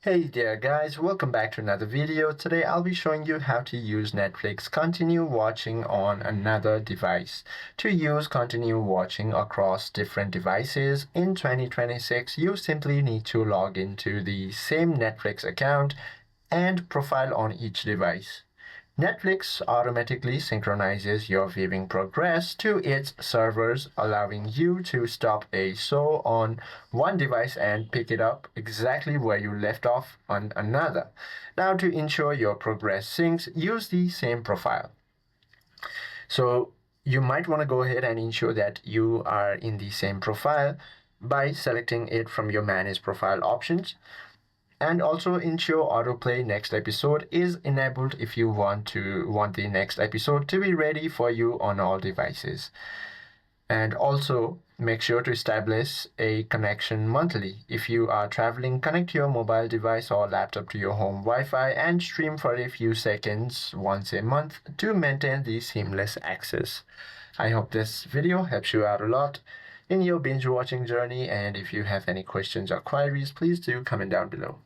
Hey there guys, welcome back to another video. Today I'll be showing you how to use Netflix continue watching on another device. To use continue watching across different devices in 2026, you simply need to log into the same Netflix account and profile on each device. Netflix automatically synchronizes your viewing progress to its servers, allowing you to stop a show on one device and pick it up exactly where you left off on another. Now, to ensure your progress syncs, use the same profile. So, you might want to go ahead and ensure that you are in the same profile by selecting it from your Manage Profile options. And also ensure autoplay next episode is enabled if you want the next episode to be ready for you on all devices. And also make sure to establish a connection monthly. If you are traveling, connect your mobile device or laptop to your home Wi-Fi and stream for a few seconds once a month to maintain the seamless access. I hope this video helps you out a lot in your binge watching journey, and if you have any questions or queries, please do comment down below.